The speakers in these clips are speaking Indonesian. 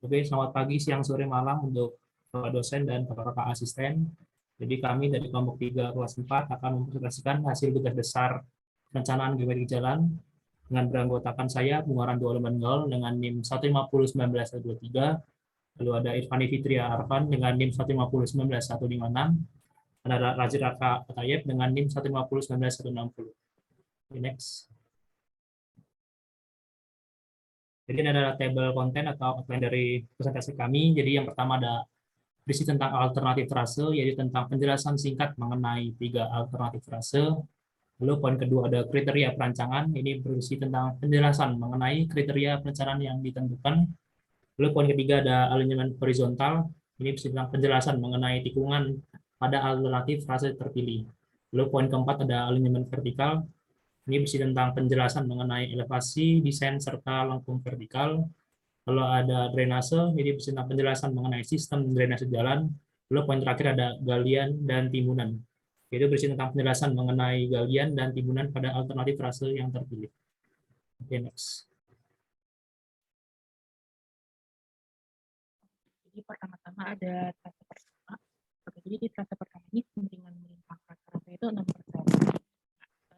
Oke, selamat pagi, siang, sore, malam untuk Bapak dosen dan kakak-kakak asisten. Jadi kami dari kelompok 3 kelas 4 akan mempresentasikan hasil tugas besar perencanaan geometri jalan dengan beranggotakan saya, Bungaran Dua Lemengol dengan NIM 1501923, lalu ada Irfani Fitria Arfan dengan NIM 1501916, ada Rajit Raka Atayeb dengan NIM 1501960. Next. Jadi ini adalah tabel konten atau outline dari presentasi kami. Jadi yang pertama ada berisi tentang alternatif frase, yaitu tentang penjelasan singkat mengenai 3 alternatif frase. Lalu poin kedua ada kriteria perancangan, ini berisi tentang penjelasan mengenai kriteria perencanaan yang ditentukan. Lalu poin ketiga ada alignment horizontal, ini berisi tentang penjelasan mengenai tikungan pada alternatif frase terpilih. Lalu poin keempat ada alignment vertikal, ini berisi tentang penjelasan mengenai elevasi, desain, serta lengkung vertikal. Lalu ada drainase, jadi tentang penjelasan mengenai sistem drainase jalan. Lalu poin terakhir ada galian dan timbunan. Itu berisi tentang penjelasan mengenai galian dan timbunan pada alternatif frase yang terpilih. Oke, next. Jadi pertama-tama ada trase pertama. Oke, jadi di trase pertama ini kemiringan melintang rata-rata itu 6%.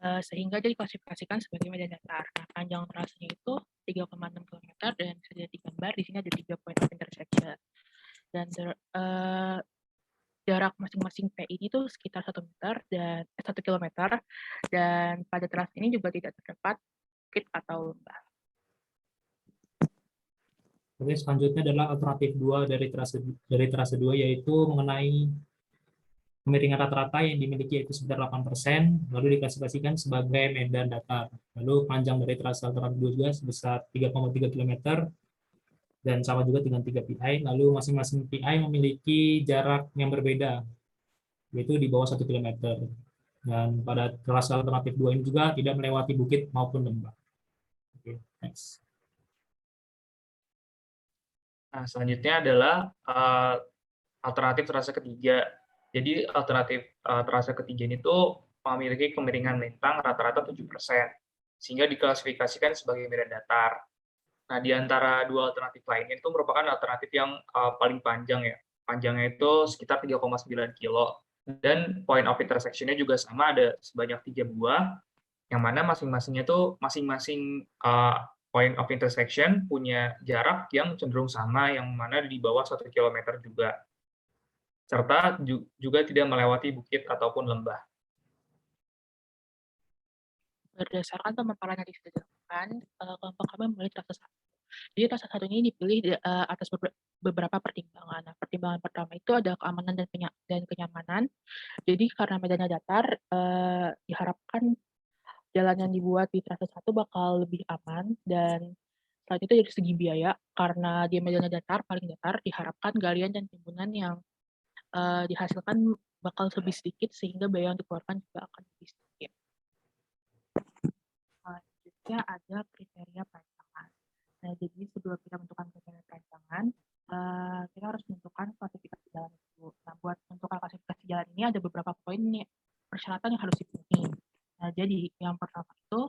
Sehingga dia diklasifikasikan sebagai medan datar. Nah, panjang trasenya itu 3,6 km dan bisa dilihat di gambar. Di sini ada 3 point of intersection. Dan jarak masing-masing P ini tuh sekitar 1 meter dan 1 kilometer. Dan pada trase ini juga tidak terdapat bukit atau lembah. Oke, selanjutnya adalah alternatif 2 dari trase 2, yaitu mengenai kemiringan rata-rata yang dimiliki yaitu sekitar 8%, lalu diklasifikasikan sebagai medan datar. Lalu panjang dari trase alternatif 2 juga sebesar 3,3 km dan sama juga dengan 3 PI. Lalu masing-masing PI memiliki jarak yang berbeda, yaitu di bawah 1 km. Dan pada trase alternatif 2 ini juga tidak melewati bukit maupun lembah. Oke, next. Nah, selanjutnya adalah alternatif trase ketiga. Jadi alternatif trase ketiga ini tuh memiliki kemiringan lintang rata-rata 7%, sehingga diklasifikasikan sebagai medan datar. Nah, di antara dua alternatif lainnya itu merupakan alternatif yang paling panjang ya. Panjangnya itu sekitar 3,9 kilo. Dan point of intersection-nya juga sama, ada sebanyak 3 buah, yang mana masing-masingnya tuh masing-masing point of intersection punya jarak yang cenderung sama, yang mana di bawah 1 km juga. Serta juga tidak melewati bukit ataupun lembah. Berdasarkan pemaparan yang sudah dilakukan, kelompok kami memilih trase 1. Jadi trase 1 ini dipilih atas beberapa pertimbangan. Nah, pertimbangan pertama itu ada keamanan dan kenyamanan. Jadi karena medannya datar, diharapkan jalan yang dibuat di trase 1 bakal lebih aman, dan selain itu dari segi biaya, karena dia medannya datar, paling datar, diharapkan galian dan timbunan yang dihasilkan bakal lebih sedikit, sehingga biaya yang dikeluarkan juga akan lebih sedikit. Selanjutnya ada kriteria perancangan. Nah, jadi sebelum kita menentukan kriteria perancangan, kita harus menentukan klasifikasi jalan itu. Nah, buat menentukan klasifikasi jalan ini ada beberapa poin nih, persyaratan yang harus dipenuhi. Nah, jadi yang pertama itu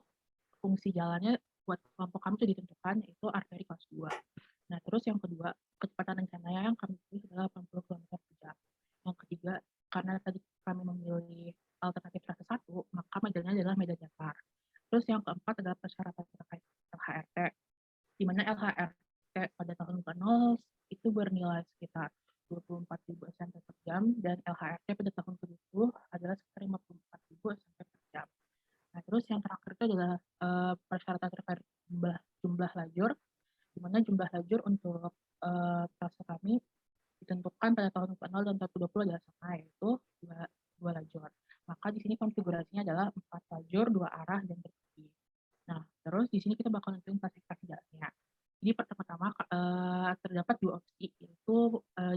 fungsi jalannya buat kelompok kami itu ditentukan, yaitu arteri kelas 2. Nah, terus yang kedua, kecepatan rencananya yang kami pilih adalah 80 km per jam. Yang ketiga, karena tadi kami memilih alternatif trase 1, maka medannya adalah medan datar. Terus yang keempat adalah persyaratan terkait LHRT, di mana LHRT pada tahun ke-0 itu bernilai sekitar 24.000 SMT per jam, dan LHRT pada tahun ke-20 adalah sekitar 54.000 SMT per jam. Nah, terus yang terakhir itu adalah persyaratan terkait jumlah lajur, di mana jumlah lajur untuk trase kami ditentukan pada tahun ke-0 dan tahun ke-20 adalah sama, yaitu dua lajur. Maka di sini konfigurasinya adalah 4 lajur, 2 arah, dan terbagi. Nah, terus di sini kita bakal nentuin klasifikasi jalannya. Jadi pertama-tama terdapat 2 opsi, yaitu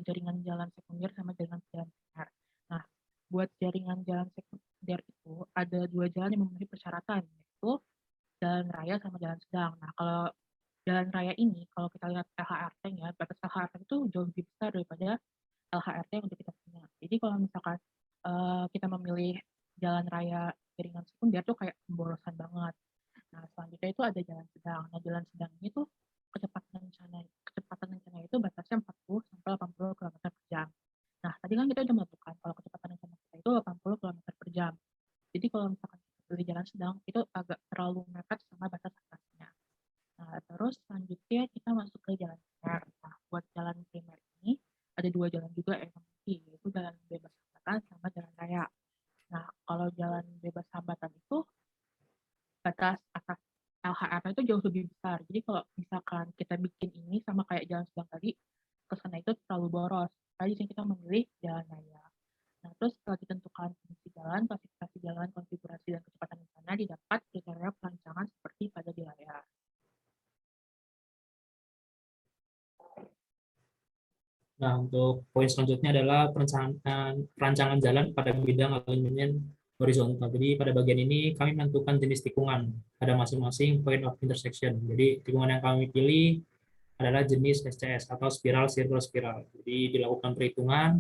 jaringan jalan sekunder sama jaringan jalan primer. Nah, buat jaringan jalan sekunder itu ada 2 jalan yang memenuhi persyaratan, yaitu jalan raya sama jalan sedang. Nah, kalau jalan raya ini, kalau kita lihat LHRT-nya, batas LHRT itu jauh lebih besar daripada LHRT yang udah kita punya. Jadi kalau misalkan kita memilih jalan raya jaringan sekunder tuh kayak pemborosan banget. Nah, selanjutnya itu ada jalan sedang. Nah, jalan sedang ini tuh kecepatan rencana itu batas Terus selanjutnya kita masuk ke jalan primer. Nah, buat jalan primer ini ada 2 jalan juga yang memiliki, yaitu jalan bebas hambatan sama jalan raya. Nah, kalau jalan bebas hambatan itu batas atas LHR itu jauh lebih besar. Jadi kalau misalkan kita bikin ini sama kayak jalan sedang tadi, kesana itu terlalu boros. Jadi di sini kita memilih jalan raya. Nah, terus setelah ditentukan fungsi jalan, klasifikasi jalan, konfigurasi, dan kecepatan di sana didapat kriteria perancangan seperti pada di layar. Nah, untuk poin selanjutnya adalah perancangan jalan pada bidang alignment horizontal. Jadi pada bagian ini kami menentukan jenis tikungan pada masing-masing point of intersection. Jadi tikungan yang kami pilih adalah jenis SCS atau spiral circle spiral. Jadi dilakukan perhitungan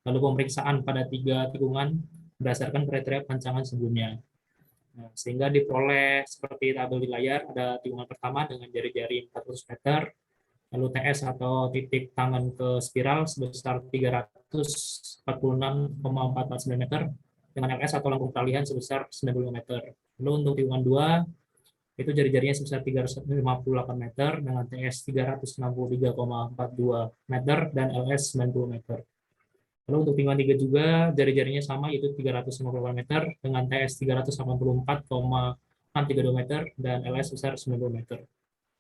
lalu pemeriksaan pada 3 tikungan berdasarkan kriteria perancangan sebelumnya. Nah, sehingga diperoleh seperti tabel di layar, ada tikungan pertama dengan jari-jari 400 meter, lalu TS atau titik tangan ke spiral sebesar 346,449 meter, dengan LS atau lengkung peralihan sebesar 90 meter. Lalu untuk tikungan 2, itu jari-jarinya sebesar 358 meter, dengan TS 363,42 meter, dan LS 90 meter. Lalu untuk tikungan 3 juga, jari-jarinya sama, yaitu 358 meter, dengan TS 384,632 meter, dan LS sebesar 90 meter.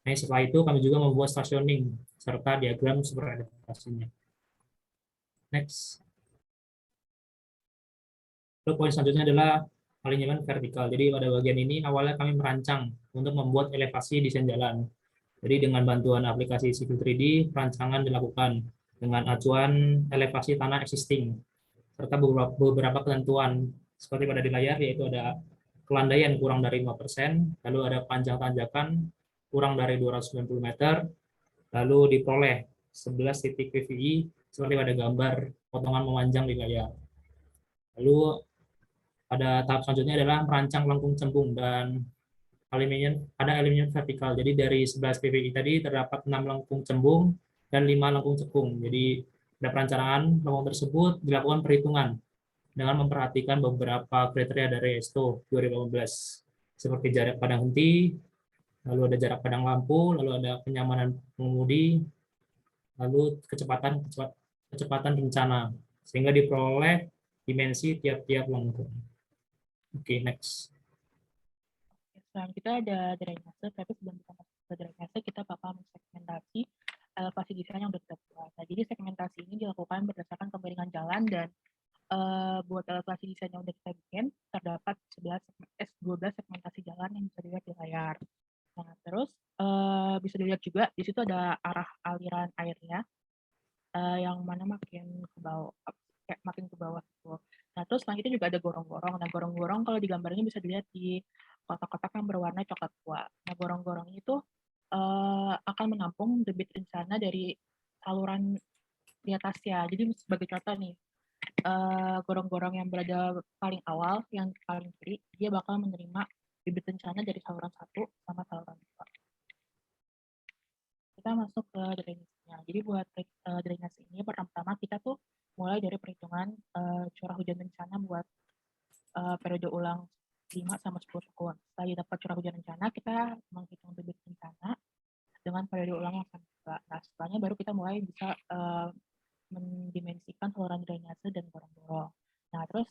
Nah, setelah itu kami juga membuat stationing serta diagram super adaptasinya. Next. Lalu poin selanjutnya adalah alignment vertikal. Jadi pada bagian ini awalnya kami merancang untuk membuat elevasi desain jalan. Jadi dengan bantuan aplikasi Civil 3D, perancangan dilakukan dengan acuan elevasi tanah existing serta beberapa ketentuan seperti pada di layar, yaitu ada kelandaian kurang dari 5%, lalu ada panjang tanjakan kurang dari 290 meter, lalu diperoleh 11 titik PVI seperti pada gambar potongan memanjang di layar. Lalu pada tahap selanjutnya adalah merancang lengkung cembung dan aluminium vertikal. Jadi dari 11 PVI tadi terdapat 6 lengkung cembung dan 5 lengkung cekung. Jadi pada perencanaan lengkung tersebut dilakukan perhitungan dengan memperhatikan beberapa kriteria dari ESTO 2018 seperti jarak pandang henti, lalu ada jarak pandang lampu, lalu ada kenyamanan pengemudi, lalu kecepatan rencana, sehingga diperoleh dimensi tiap-tiap lengkung. Oke, next. Selanjutnya ada drainase, tapi sebelum kita masuk ke drainase, kita bakal mensegmentasi elevasi desain yang sudah kita buat. Nah, jadi segmentasi ini dilakukan berdasarkan kemiringan jalan dan buat elevasi desain yang sudah kita bikin, terdapat 12 segmentasi jalan yang bisa dilihat di layar. Nah, terus bisa dilihat juga di situ ada arah aliran airnya yang mana makin ke bawah, kayak makin ke bawah gitu. Nah, terus selanjutnya juga ada gorong-gorong. Nah, gorong-gorong kalau di gambarnya bisa dilihat di kotak-kotak yang berwarna coklat tua. Nah, gorong-gorong itu akan menampung debit rencana dari saluran di atasnya. Jadi sebagai contoh nih, gorong-gorong yang berada paling awal, yang paling kiri, dia bakal menerima debit rencana dari saluran 1 sama saluran 2. Kita masuk ke drainase-nya. Jadi buat drainase ini pertama-tama kita tuh mulai dari perhitungan curah hujan bencana buat periode ulang 5 sama 10 tahun. Setelah dapat curah hujan rencana, kita menghitung debit bencana dengan periode ulang yang sama juga. Nah, setelahnya baru kita mulai bisa mendimensikan saluran drainase dan gorong-gorong. Nah, terus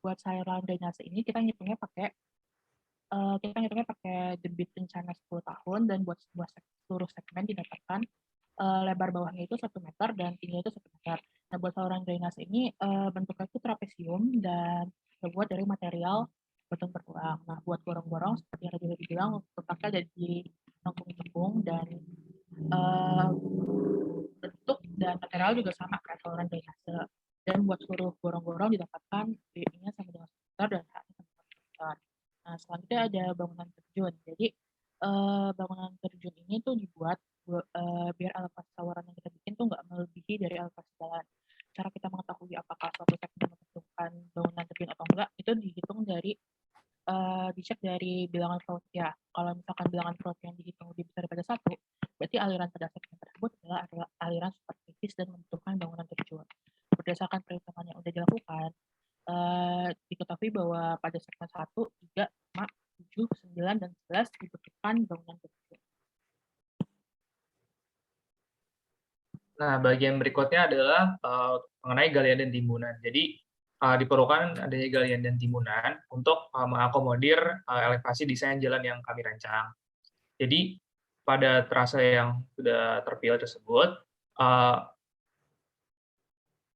buat saluran drainase ini kita ngitungnya pakai debit rencana 10 tahun, dan buat seluruh segmen didapatkan lebar bawahnya itu 1 meter dan tingginya itu 1 meter. Nah, buat saluran drainase ini bentuknya itu trapesium dan terbuat dari material beton berulang. Nah, buat gorong-gorong seperti yang tadi dibilang, letaknya ada di lengkung cembung dan bentuk dan material juga sama kayak saluran drainase. Dan buat seluruh gorong-gorong didapatkan DI-nya sama dengan 1 meter dan H-nya sama dengan 1 meter. Nah, selanjutnya ada bangunan terjun. Jadi bangunan terjun ini tuh dibuat biar elevasi saluran yang kita bikin tuh nggak melebihi dari elevasi jalan. Cara kita mengetahui apakah suatu segmen membutuhkan bangunan terjun atau enggak, itu dihitung dari dicek dari bilangan Faustier. Kalau misalkan bilangan Faustier yang dihitung lebih besar daripada 1, berarti aliran pada segmen tersebut adalah aliran superficies dan membutuhkan bangunan terjun. Berdasarkan perhitungan yang sudah dilakukan, diketahui bahwa pada segmen 1, 3, 5, 7, 9, dan 11 dibutuhkan bangunan terjun. Nah, bagian berikutnya adalah mengenai galian dan timbunan. Jadi, diperlukan adanya galian dan timbunan untuk mengakomodir elevasi desain jalan yang kami rancang. Jadi, pada trase yang sudah terpilih tersebut, eh,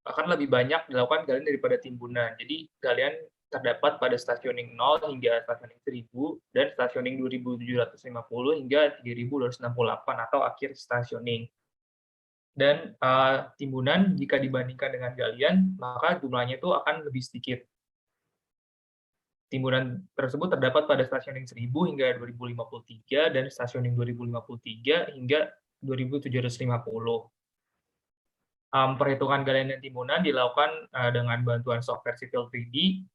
akan lebih banyak dilakukan galian daripada timbunan. Jadi, galian terdapat pada stationing 0 hingga stationing 1000 dan stationing 2750 hingga 3268 atau akhir stationing. Dan timbunan jika dibandingkan dengan galian, maka jumlahnya itu akan lebih sedikit. Timbunan tersebut terdapat pada stationing 1000 hingga 2053 dan stationing 2053 hingga 2750. Perhitungan galian dan timbunan dilakukan dengan bantuan software Civil 3D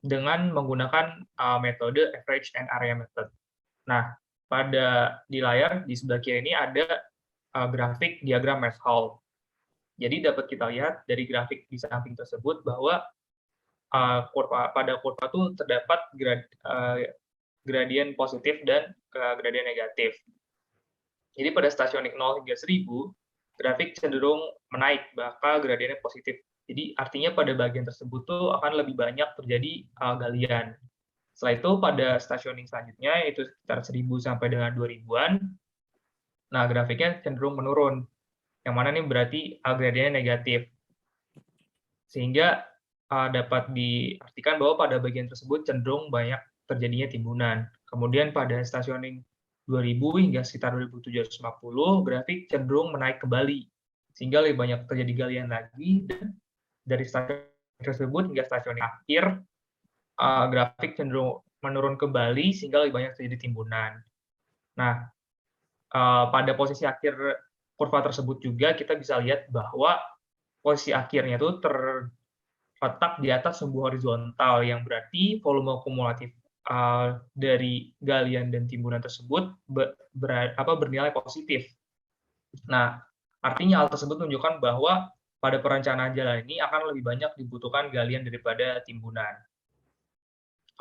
dengan menggunakan metode average and area method. Nah, di layar di sebelah kiri ini ada grafik diagram mesh hole. Jadi dapat kita lihat dari grafik di samping tersebut bahwa pada kurva itu terdapat gradien positif dan gradien negatif. Jadi pada stationing 0 hingga 1000, grafik cenderung menaik, bahkan gradiennya positif. Jadi artinya pada bagian tersebut tuh akan lebih banyak terjadi galian. Setelah itu pada stationing selanjutnya, yaitu sekitar 1000 sampai dengan 2000-an, nah grafiknya cenderung menurun. Yang mana ini berarti gradiennya negatif. Sehingga dapat diartikan bahwa pada bagian tersebut cenderung banyak terjadinya timbunan. Kemudian pada stationing 2000 hingga sekitar 2750, grafik cenderung menaik kembali, sehingga lebih banyak terjadi galian lagi, dan dari stasiun tersebut hingga stationing akhir, grafik cenderung menurun kembali, sehingga lebih banyak terjadi timbunan. Nah, pada posisi akhir kurva tersebut juga kita bisa lihat bahwa posisi akhirnya itu terletak di atas sumbu horizontal, yang berarti volume kumulatif dari galian dan timbunan tersebut bernilai positif. Nah, artinya hal tersebut menunjukkan bahwa pada perencanaan jalan ini akan lebih banyak dibutuhkan galian daripada timbunan.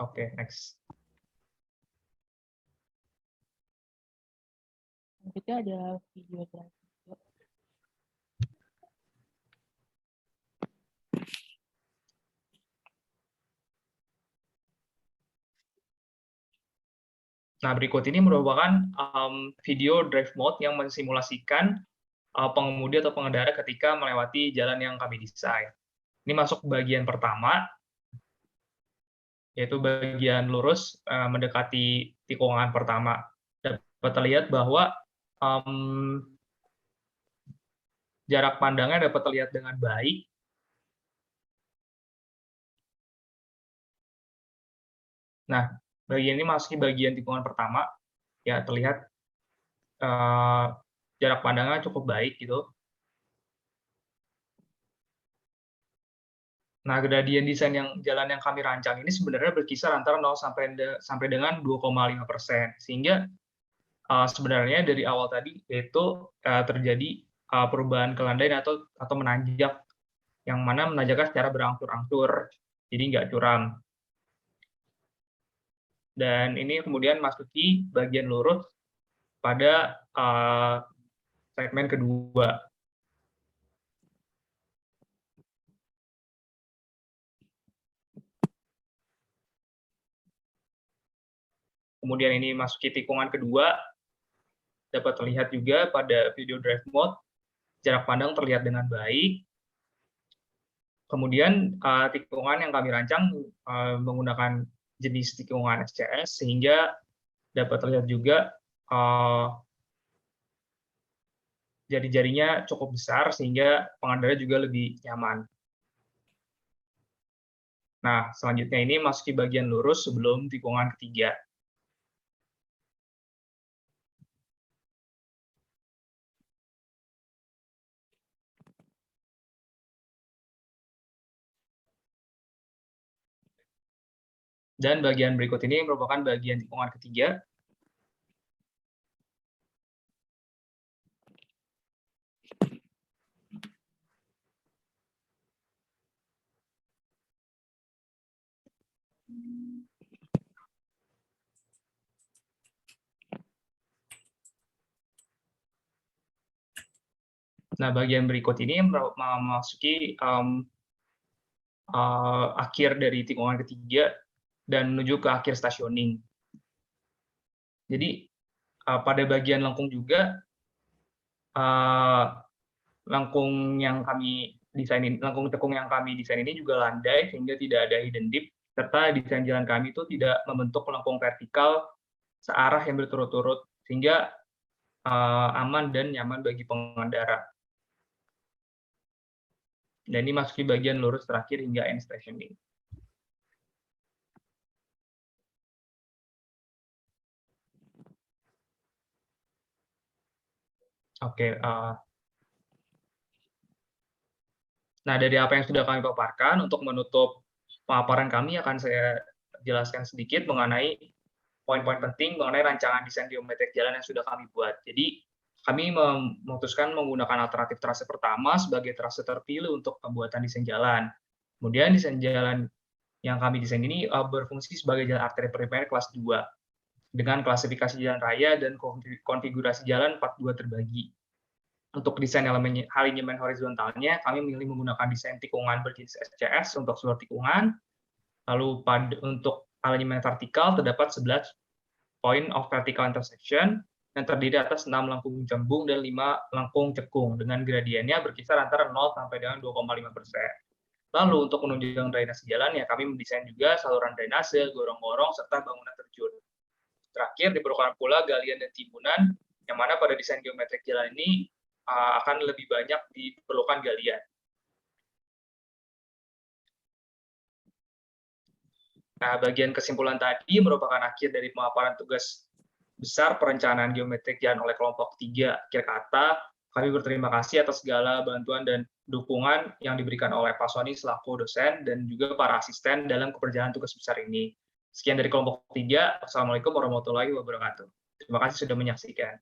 Oke, next. Berikutnya ada video drive. Nah, berikut ini merupakan video drive mode yang mensimulasikan pengemudi atau pengendara ketika melewati jalan yang kami desain. Ini masuk bagian pertama, yaitu bagian lurus mendekati tikungan pertama. Dapat terlihat bahwa jarak pandangnya dapat terlihat dengan baik. Nah, bagian ini masuki bagian tikungan pertama, ya terlihat jarak pandangnya cukup baik gitu. Nah, gradien desain jalan yang kami rancang ini sebenarnya berkisar antara 0 sampai dengan 2,5%. Sehingga sebenarnya dari awal tadi itu terjadi perubahan ke landai atau menanjak, yang mana menanjaknya secara berangsur-angsur, jadi nggak curam. Dan ini kemudian masuki bagian lurus pada segmen kedua. Kemudian ini masuki tikungan kedua, dapat terlihat juga pada video drive mode, jarak pandang terlihat dengan baik. Kemudian tikungan yang kami rancang menggunakan jenis tikungan SCS, sehingga dapat terlihat juga jari-jarinya cukup besar, sehingga pengendara juga lebih nyaman. Nah, selanjutnya ini masuki bagian lurus sebelum tikungan ketiga. Dan bagian berikut ini merupakan bagian tikungan ketiga. Nah, bagian berikut ini memasuki akhir dari tikungan ketiga dan menuju ke akhir stationing. Jadi pada bagian lengkung juga, lengkung tekung yang kami desain ini juga landai sehingga tidak ada hidden dip, serta desain jalan kami itu tidak membentuk lengkung vertikal searah yang berturut-turut sehingga aman dan nyaman bagi pengendara. Dan ini masuki bagian lurus terakhir hingga end stationing. Oke, nah dari apa yang sudah kami paparkan, untuk menutup pemaparan kami akan saya jelaskan sedikit mengenai poin-poin penting mengenai rancangan desain geometrik jalan yang sudah kami buat. Jadi kami memutuskan menggunakan alternatif trase pertama sebagai trase terpilih untuk pembuatan desain jalan. Kemudian desain jalan yang kami desain ini berfungsi sebagai jalan arteri primer kelas 2 dengan klasifikasi jalan raya dan konfigurasi jalan 42 terbagi. Untuk desain alignment horizontalnya, kami memilih menggunakan desain tikungan berjenis SCS untuk seluruh tikungan. Lalu untuk alignment vertikal terdapat 11 point of vertical intersection yang terdiri atas 6 lengkung jambung dan 5 lengkung cekung dengan gradiennya berkisar antara 0 sampai dengan 2,5%. Lalu untuk menunjang drainase jalan ya kami mendesain juga saluran drainase, gorong-gorong serta bangunan terjun. Terakhir diperlukan pula galian dan timbunan yang mana pada desain geometrik jalan ini akan lebih banyak diperlukan galian. Nah, bagian kesimpulan tadi merupakan akhir dari pemaparan tugas besar perencanaan geometrik jalan oleh kelompok 3 akhir kata. Kami berterima kasih atas segala bantuan dan dukungan yang diberikan oleh Pak Sony selaku dosen dan juga para asisten dalam keberjalanan tugas besar ini. Sekian dari kelompok 3. Assalamualaikum warahmatullahi wabarakatuh. Terima kasih sudah menyaksikan.